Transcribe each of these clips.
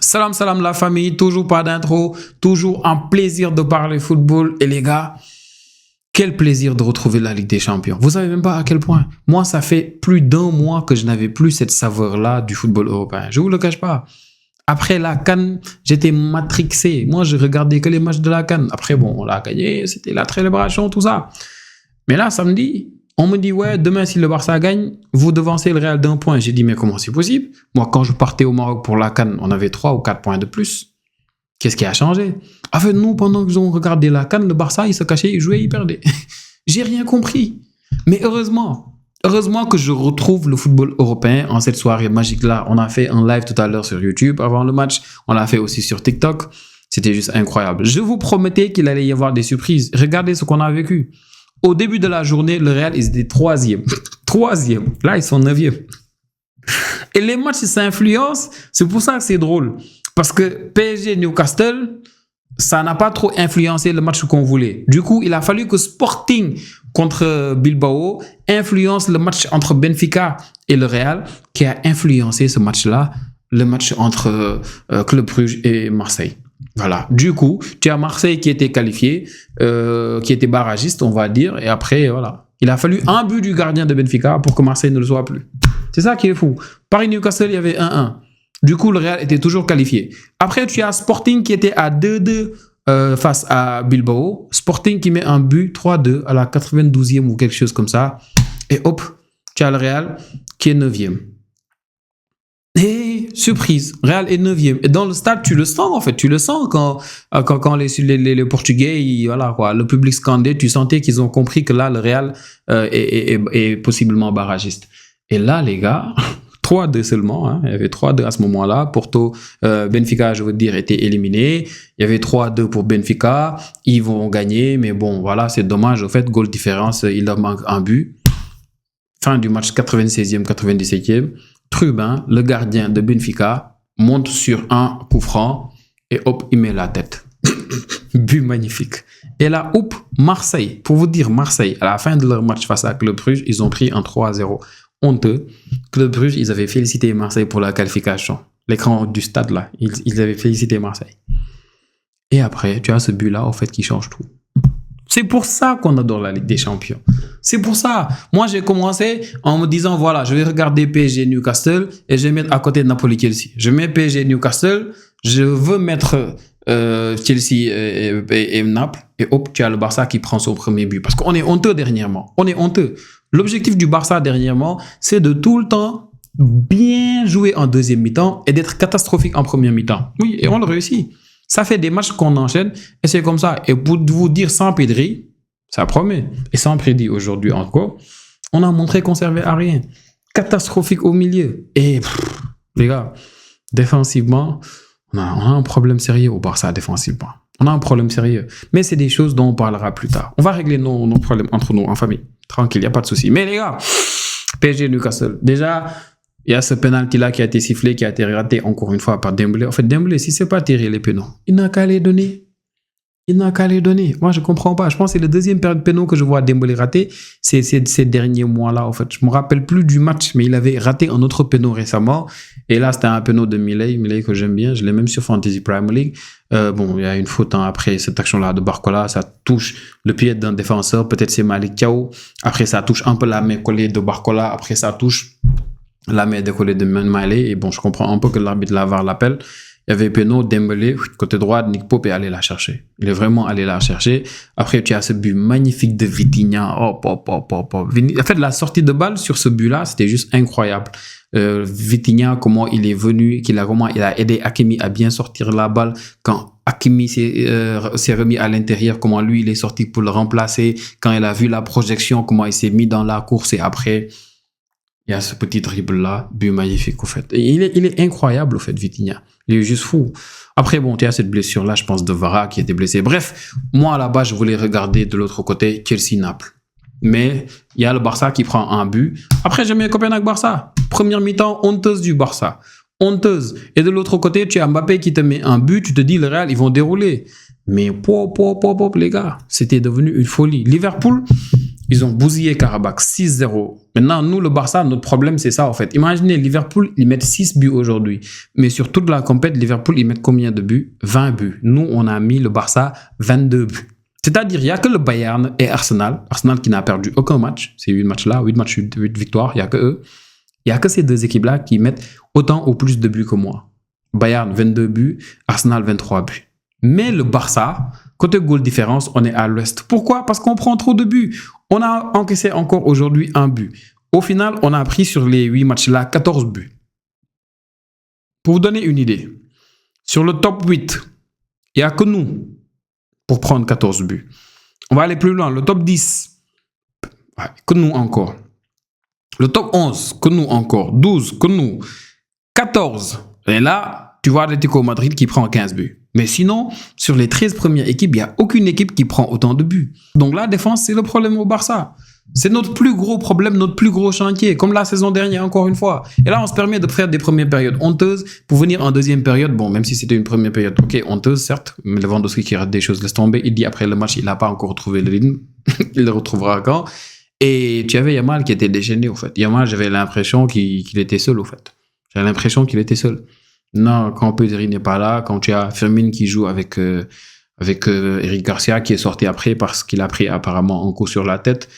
Salam salam la famille, toujours pas d'intro, toujours un plaisir de parler football. Et les gars, quel plaisir de retrouver la Ligue des Champions. Vous savez même pas à quel point. Moi, ça fait plus d'un mois que je n'avais plus cette saveur-là du football européen. Je vous le cache pas. Après la CAN, j'étais matrixé. Moi, je regardais que les matchs de la CAN. Après, bon, on l'a gagné, c'était la célébration, tout ça. Mais là, samedi, on me dit, ouais, demain, si le Barça gagne, vous devancez le Real d'1 point. J'ai dit, mais comment c'est possible? Moi, quand je partais au Maroc pour la CAN, on avait 3 ou 4 points de plus. Qu'est-ce qui a changé? En fait, nous, pendant que on regardait la CAN, le Barça, il se cachait, il jouait, il perdait. J'ai rien compris. Mais heureusement que je retrouve le football européen en cette soirée magique-là. On a fait un live tout à l'heure sur YouTube avant le match. On l'a fait aussi sur TikTok. C'était juste incroyable. Je vous promettais qu'il allait y avoir des surprises. Regardez ce qu'on a vécu. Au début de la journée, le Real, ils étaient 3e. 3e. Là, ils sont 9e. Et les matchs, ils s'influencent. C'est pour ça que c'est drôle. Parce que PSG Newcastle, ça n'a pas trop influencé le match qu'on voulait. Du coup, il a fallu que Sporting contre Bilbao influence le match entre Benfica et le Real, qui a influencé ce match-là, le match entre Club Brugge et Marseille. Voilà. Du coup, tu as Marseille qui était qualifié, qui était barragiste, on va dire, et après, voilà. Il a fallu un but du gardien de Benfica pour que Marseille ne le soit plus. C'est ça qui est fou. Paris-Newcastle, il y avait 1-1. Du coup, le Real était toujours qualifié. Après, tu as Sporting qui était à 2-2 face à Bilbao. Sporting qui met un but 3-2 à la 92e ou quelque chose comme ça. Et hop, tu as le Real qui est 9e. Et surprise, Real est 9e. Et dans le stade, tu le sens en fait. Tu le sens quand les Portugais, voilà, quoi, le public scandait, tu sentais qu'ils ont compris que là, le Real est possiblement barragiste. Et là, les gars... 3-2 seulement, hein. Il y avait 3-2 à ce moment-là. Porto, Benfica, je veux dire, était éliminé. Il y avait 3-2 pour Benfica. Ils vont gagner, mais bon, voilà, c'est dommage. Au fait, goal différence, il leur manque un but. Fin du match 96e, 97e. Trubin, le gardien de Benfica, monte sur un coup franc et hop, il met la tête. But magnifique. Et là, hop, Marseille. Pour vous dire, Marseille, à la fin de leur match face à Club Brugge, ils ont pris un 3-0. Honteux. Club Brugge, ils avaient félicité Marseille pour la qualification. L'écran du stade, là, ils avaient félicité Marseille. Et après, tu as ce but-là, en fait, qui change tout. C'est pour ça qu'on adore la Ligue des Champions. C'est pour ça. Moi, j'ai commencé en me disant, voilà, je vais regarder PSG Newcastle et je vais mettre à côté de Napoli-Chelsea. Je mets PSG Newcastle, je veux mettre Chelsea et Naples. Et hop, tu as le Barça qui prend son premier but. Parce qu'on est honteux dernièrement. On est honteux. L'objectif du Barça dernièrement, c'est de tout le temps bien jouer en deuxième mi-temps et d'être catastrophique en première mi-temps. Oui, et on le réussit. Ça fait des matchs qu'on enchaîne et c'est comme ça. Et pour vous dire sans Pedri, ça promet. Et sans Pedri aujourd'hui encore, on a montré qu'on servait à rien. Catastrophique au milieu. Et les gars, défensivement, on a un problème sérieux au Barça défensivement. On a un problème sérieux. Mais c'est des choses dont on parlera plus tard. On va régler nos problèmes entre nous en famille. Tranquille, il n'y a pas de souci. Mais les gars, PSG Newcastle. Déjà, il y a ce penalty-là qui a été sifflé, qui a été raté encore une fois par Dembélé. En fait, Dembélé, si ce n'est pas tiré les pénaux, il n'a qu'à les donner. Moi, je ne comprends pas. Je pense que c'est le deuxième pénal que je vois Dembélé rater ces derniers mois-là. En fait, je ne me rappelle plus du match, mais il avait raté un autre pénal récemment. Et là, c'était un pénal de Millet que j'aime bien. Je l'ai même sur Fantasy Premier League. Bon, il y a une faute après cette action-là de Barcola. Ça touche le pied d'un défenseur. Peut-être c'est Malick Thiaw. Après, ça touche un peu la main collée de Barcola. Après, ça touche la main décollée de Millet. Et bon, je comprends un peu que l'arbitre de la VAR l'appelle. Il y avait Penaud, Dembélé, côté droit, Nick Pope est allé la chercher. Il est vraiment allé la chercher. Après, tu as ce but magnifique de Vitinha. En fait, la sortie de balle sur ce but-là, c'était juste incroyable. Vitinha, comment il est venu, comment il a aidé Hakimi à bien sortir la balle. Quand Hakimi s'est remis à l'intérieur, comment lui, il est sorti pour le remplacer. Quand il a vu la projection, comment il s'est mis dans la course et après... Il y a ce petit dribble-là, but magnifique, au fait. Et il est incroyable, au fait, Vitinha. Il est juste fou. Après, bon, tu as cette blessure-là, je pense, de Vara qui était blessé. Bref, moi, là-bas, je voulais regarder de l'autre côté Chelsea-Naples. Mais il y a le Barça qui prend un but. Après, j'ai mis Copenhague-Barça. Première mi-temps, honteuse du Barça. Honteuse. Et de l'autre côté, tu as Mbappé qui te met un but. Tu te dis, le Real, ils vont dérouler. Mais, les gars, c'était devenu une folie. Liverpool... Ils ont bousillé Karabakh 6-0. Maintenant, nous, le Barça, notre problème, c'est ça, en fait. Imaginez, Liverpool, ils mettent 6 buts aujourd'hui. Mais sur toute la compète, Liverpool, ils mettent combien de buts? 20 buts. Nous, on a mis le Barça 22 buts. C'est-à-dire, il n'y a que le Bayern et Arsenal. Arsenal qui n'a perdu aucun match. C'est 8 matchs-là, 8 matchs, 8 victoires. Il n'y a que eux. Il n'y a que ces deux équipes-là qui mettent autant ou plus de buts que moi. Bayern, 22 buts. Arsenal, 23 buts. Mais le Barça, côté goal différence, on est à l'ouest. Pourquoi? Parce qu'on prend trop de buts. On a encaissé encore aujourd'hui un but. Au final, on a pris sur les 8 matchs-là 14 buts. Pour vous donner une idée, sur le top 8, il n'y a que nous pour prendre 14 buts. On va aller plus loin. Le top 10, que nous encore. Le top 11, que nous encore. 12, que nous. 14. Et là, tu vois Atlético Madrid qui prend 15 buts. Mais sinon, sur les 13 premières équipes, il n'y a aucune équipe qui prend autant de buts. Donc la défense, c'est le problème au Barça. C'est notre plus gros problème, notre plus gros chantier, comme la saison dernière, encore une fois. Et là, on se permet de faire des premières périodes honteuses pour venir en deuxième période. Bon, même si c'était une première période, ok, honteuse, certes, mais Lewandowski qui rate des choses, laisse tomber. Il dit après le match, il n'a pas encore retrouvé le rythme. Il le retrouvera quand. Et tu avais Yamal qui était déchaîné, au fait. Yamal, j'avais l'impression qu'il était seul, au fait. J'avais l'impression qu'il était seul. Non, quand Pedri n'est pas là, quand tu as Firmine qui joue avec Eric Garcia qui est sorti après parce qu'il a pris apparemment un coup sur la tête,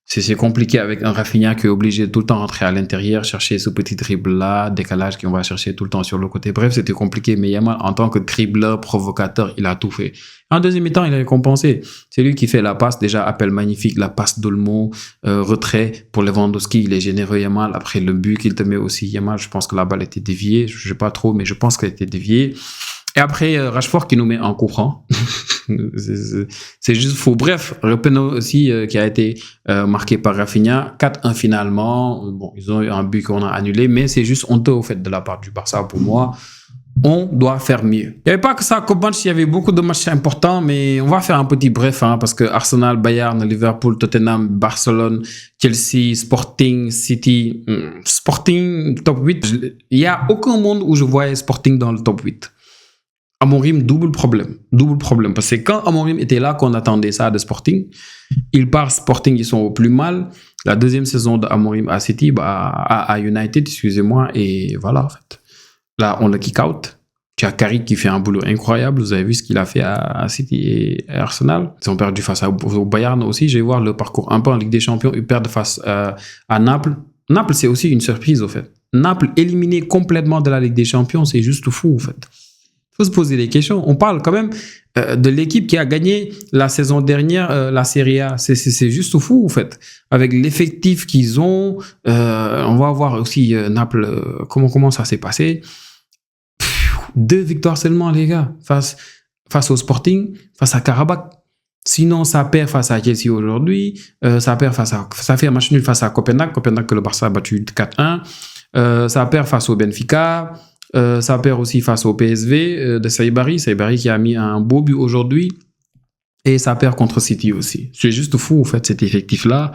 c'est compliqué avec un Rafinha qui est obligé de tout le temps rentrer à l'intérieur, chercher ce petit dribble-là, décalage qu'on va chercher tout le temps sur le côté. Bref, c'était compliqué, mais Yamal, en tant que dribbleur, provocateur, il a tout fait. En deuxième temps, il a récompensé. C'est lui qui fait la passe, déjà appel magnifique, la passe d'Olmo, retrait pour Lewandowski, il est généreux Yamal. Après le but qu'il te met aussi, Yamal, je pense que la balle était déviée, je sais pas trop, mais je pense qu'elle était déviée. Et après, Rashford qui nous met en coup franc. C'est juste faux. Bref, le péno aussi qui a été marqué par Rafinha. 4-1 finalement. Bon, ils ont eu un but qu'on a annulé, mais c'est juste honteux au fait de la part du Barça pour moi. On doit faire mieux. Il n'y avait pas que ça comme match, il y avait beaucoup de matchs importants, mais on va faire un petit bref, parce que Arsenal, Bayern, Liverpool, Tottenham, Barcelone, Chelsea, Sporting, City, Sporting, top 8. Il n'y a aucun monde où je voyais Sporting dans le top 8. Amorim, double problème. Parce que quand Amorim était là, qu'on attendait ça de Sporting, il part Sporting, ils sont au plus mal. La deuxième saison de Amorim à City, à United, excusez-moi, et voilà, en fait. Là, on le kick out. Tu as Carrick qui fait un boulot incroyable. Vous avez vu ce qu'il a fait à City et à Arsenal. Ils ont perdu face au Bayern aussi. Je vais voir le parcours un peu en Ligue des Champions. Ils perdent face à Naples. Naples, c'est aussi une surprise, au fait. Naples éliminé complètement de la Ligue des Champions, c'est juste fou, en fait. Il faut se poser des questions. On parle quand même de l'équipe qui a gagné la saison dernière la Serie A. C'est juste fou, en fait. Avec l'effectif qu'ils ont, on va voir aussi Naples, comment ça s'est passé. 2 victoires seulement, les gars, face au Sporting, face à Karabakh. Sinon, ça perd face à Chelsea aujourd'hui. Ça fait un match nul face à Copenhague que le Barça a battu 4-1. Ça perd face au Benfica. Ça perd aussi face au PSV de Saibari qui a mis un beau but aujourd'hui. Et ça perd contre City aussi. C'est juste fou, en fait, cet effectif-là.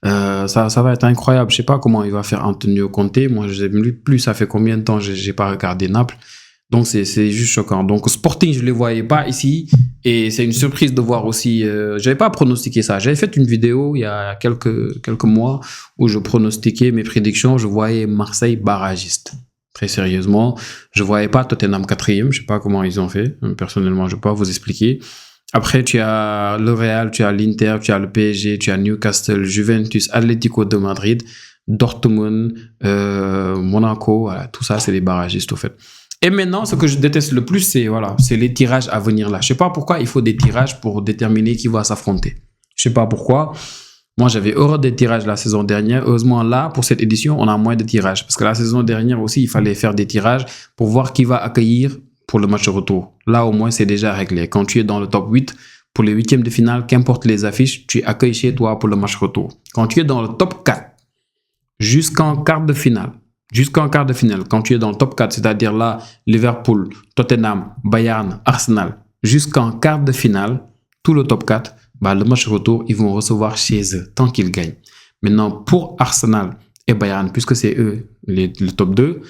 Ça va être incroyable. Je sais pas comment il va faire Antonio Conte. Moi, je ne sais plus ça fait combien de temps j'ai pas regardé Naples. Donc, c'est juste choquant. Donc, Sporting, je ne les voyais pas ici. Et c'est une surprise de voir aussi. Je n'avais pas pronostiqué ça. J'avais fait une vidéo il y a quelques mois où je pronostiquais mes prédictions. Je voyais Marseille barragiste. Très sérieusement. Je ne voyais pas Tottenham 4e. Je ne sais pas comment ils ont fait. Personnellement, je ne peux pas vous expliquer. Après, tu as le Real, tu as l'Inter, tu as le PSG, tu as Newcastle, Juventus, Atlético de Madrid, Dortmund, Monaco. Voilà, tout ça, c'est les barragistes, au fait. Et maintenant, ce que je déteste le plus, c'est les tirages à venir là. Je sais pas pourquoi il faut des tirages pour déterminer qui va s'affronter. Je sais pas pourquoi. Moi, j'avais horreur des tirages la saison dernière. Heureusement, là, pour cette édition, on a moins de tirages. Parce que la saison dernière aussi, il fallait faire des tirages pour voir qui va accueillir pour le match de retour. Là, au moins, c'est déjà réglé. Quand tu es dans le top 8, pour les huitièmes de finale, qu'importe les affiches, tu accueilles chez toi pour le match retour. Quand tu es dans le top 4, jusqu'en quart de finale, quand tu es dans le top 4, c'est-à-dire là, Liverpool, Tottenham, Bayern, Arsenal, jusqu'en quart de finale, tout le top 4, le match retour, ils vont recevoir chez eux, tant qu'ils gagnent. Maintenant, pour Arsenal et Bayern, puisque c'est eux, le top 2,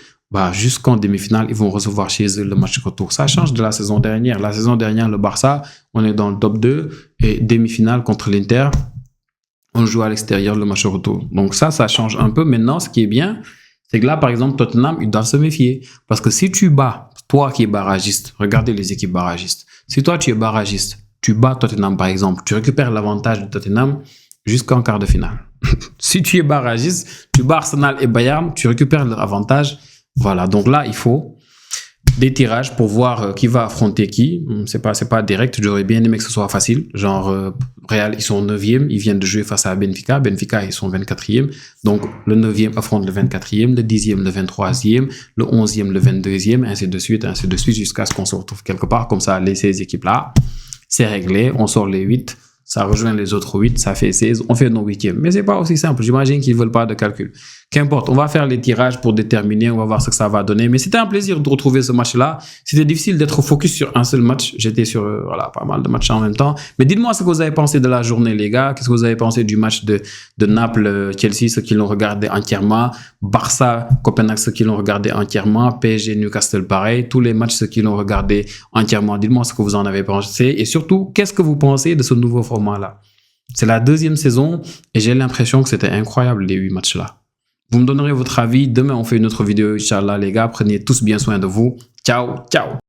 jusqu'en demi-finale, ils vont recevoir chez eux le match retour. Ça change de la saison dernière. La saison dernière, le Barça, on est dans le top 2 et demi-finale contre l'Inter. on joue à l'extérieur le match retour. Donc ça change un peu. Maintenant, ce qui est bien, c'est que là, par exemple, Tottenham, ils doivent se méfier. Parce que si tu bats, toi qui es barragiste, regardez les équipes barragistes. Si toi, tu es barragiste, tu bats Tottenham, par exemple, tu récupères l'avantage de Tottenham jusqu'en quart de finale. Si tu es barragiste, tu bats Arsenal et Bayern, tu récupères l'avantage. Voilà, donc là, il faut des tirages pour voir qui va affronter qui. C'est pas direct. J'aurais bien aimé que ce soit facile. Genre, Real, ils sont 9e. Ils viennent de jouer face à Benfica. Benfica, ils sont 24e. Donc, le 9e affronte le 24e, le 10e, le 23e, le 11e, le 22e, ainsi de suite, jusqu'à ce qu'on se retrouve quelque part. Comme ça, ces équipes-là, c'est réglé. On sort les 8. Ça rejoint les autres 8, ça fait 16, on fait nos 8e. Mais c'est pas aussi simple, j'imagine qu'ils veulent pas de calcul. Qu'importe, on va faire les tirages pour déterminer, on va voir ce que ça va donner. Mais c'était un plaisir de retrouver ce match-là. C'était difficile d'être focus sur un seul match. J'étais sur pas mal de matchs en même temps. Mais dites-moi ce que vous avez pensé de la journée, les gars. Qu'est-ce que vous avez pensé du match de Naples, Chelsea, ceux qui l'ont regardé entièrement. Barça, Copenhague, ceux qui l'ont regardé entièrement. PSG, Newcastle, pareil. Tous les matchs, ceux qui l'ont regardé entièrement. Dites-moi ce que vous en avez pensé. Et surtout, qu'est-ce que vous pensez de ce nouveau format-là? C'est la 2e saison et j'ai l'impression que c'était incroyable, les 8 matchs-là. Vous me donnerez votre avis. Demain, on fait une autre vidéo, Inch'Allah, les gars. Prenez tous bien soin de vous. Ciao, ciao.